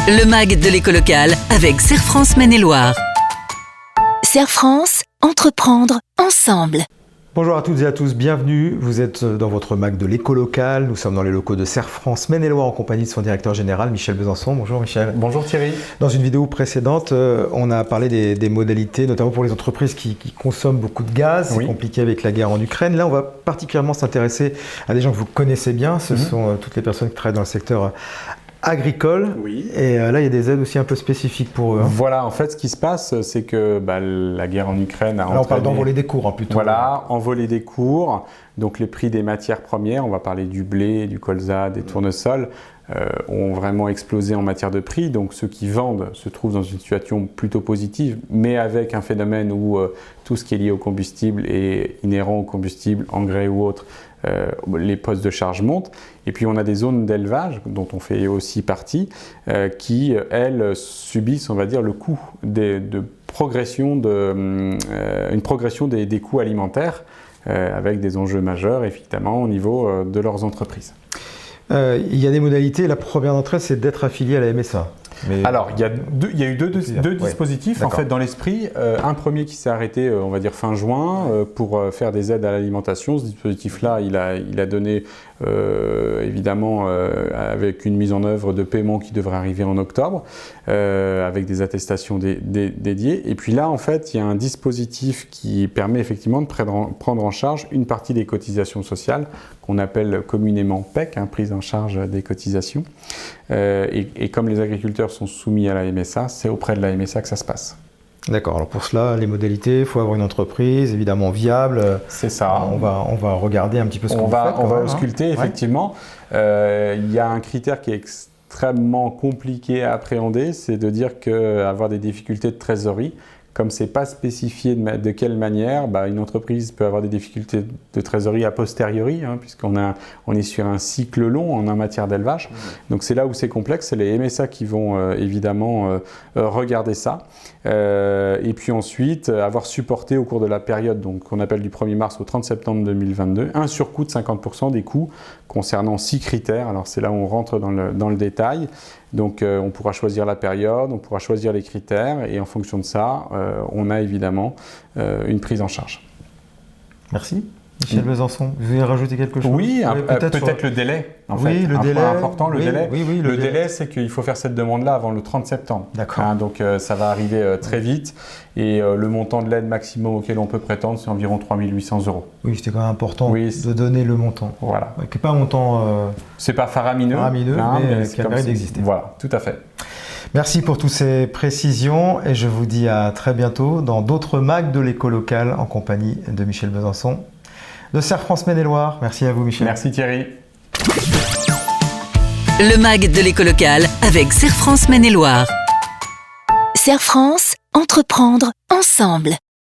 Le MAG de l'éco locale avec Serre France Maine-et-Loire. Serre France, entreprendre ensemble. Bonjour à toutes et à tous, bienvenue. Vous êtes dans votre MAG de l'éco locale. Nous sommes dans les locaux de Serre France Maine-et-Loire en compagnie de son directeur général Michel Besançon. Bonjour Michel. Bonjour Thierry. Dans une vidéo précédente, on a parlé des modalités, notamment pour les entreprises qui consomment beaucoup de gaz. C'est compliqué avec la guerre en Ukraine. Là, on va particulièrement s'intéresser à des gens que vous connaissez bien. Ce sont toutes les personnes qui travaillent dans le secteur agricole. Oui. Et là, il y a des aides aussi un peu spécifiques pour eux. Voilà, en fait, ce qui se passe, c'est que la guerre en Ukraine a entraîné... Là, on parle d'envoler des cours, plutôt. Voilà, envoler des cours. Donc, les prix des matières premières, on va parler du blé, du colza, des tournesols, ont vraiment explosé en matière de prix. Donc, ceux qui vendent se trouvent dans une situation plutôt positive, mais avec un phénomène où tout ce qui est lié au combustible est inhérent au combustible, engrais ou autre, les postes de charge montent. Et puis on a des zones d'élevage, dont on fait aussi partie, qui, elles, subissent, on va dire, le coût une progression des coûts alimentaires, avec des enjeux majeurs, évidemment, au niveau de leurs entreprises. Il y a des modalités. La première d'entre elles, c'est d'être affilié à la MSA. Alors, il y a eu deux dispositifs en fait dans l'esprit. Un premier qui s'est arrêté, on va dire fin juin, pour faire des aides à l'alimentation. Ce dispositif-là, il a donné évidemment avec une mise en œuvre de paiement qui devrait arriver en octobre, avec des attestations dédiées. Et puis là, en fait, il y a un dispositif qui permet effectivement de prendre en charge une partie des cotisations sociales qu'on appelle communément PEC, prise en charge des cotisations. Et comme les agriculteurs sont soumis à la MSA, c'est auprès de la MSA que ça se passe. D'accord, alors pour cela, les modalités, il faut avoir une entreprise évidemment viable. C'est ça. On va regarder un petit peu ce qu'on fait. On va ausculter, effectivement. Il y a un critère qui est extrêmement compliqué à appréhender, c'est de dire qu'avoir des difficultés de trésorerie, comme ce n'est pas spécifié de quelle manière, une entreprise peut avoir des difficultés de trésorerie a posteriori, puisqu'on est sur un cycle long en matière d'élevage. Donc c'est là où c'est complexe, c'est les MSA qui vont évidemment regarder ça. Et puis ensuite, avoir supporté au cours de la période qu'on appelle du 1er mars au 30 septembre 2022, un surcoût de 50% des coûts concernant 6 critères. Alors c'est là où on rentre dans le détail. Donc on pourra choisir la période, on pourra choisir les critères et en fonction de ça, on a évidemment une prise en charge. Merci. Michel Besançon, vous voulez rajouter quelque chose? Oui, peut-être le délai. Le délai. Point important, le délai. Le délai, c'est qu'il faut faire cette demande-là avant le 30 septembre. D'accord. Donc ça va arriver très vite. Et le montant de l'aide maximum auquel on peut prétendre, c'est environ 3 800 €. Oui, c'était quand même important de donner le montant. Voilà. Qui n'est pas un montant... c'est pas faramineux, mais qui a le mérite d'exister. Voilà, tout à fait. Merci pour toutes ces précisions et je vous dis à très bientôt dans d'autres MAG de l'éco locale en compagnie de Michel Besançon de Serre France Maine-et-Loire. Merci à vous Michel. Merci Thierry. Le MAG de l'éco locale avec Serre France Maine-et-Loire. Serre France, entreprendre ensemble.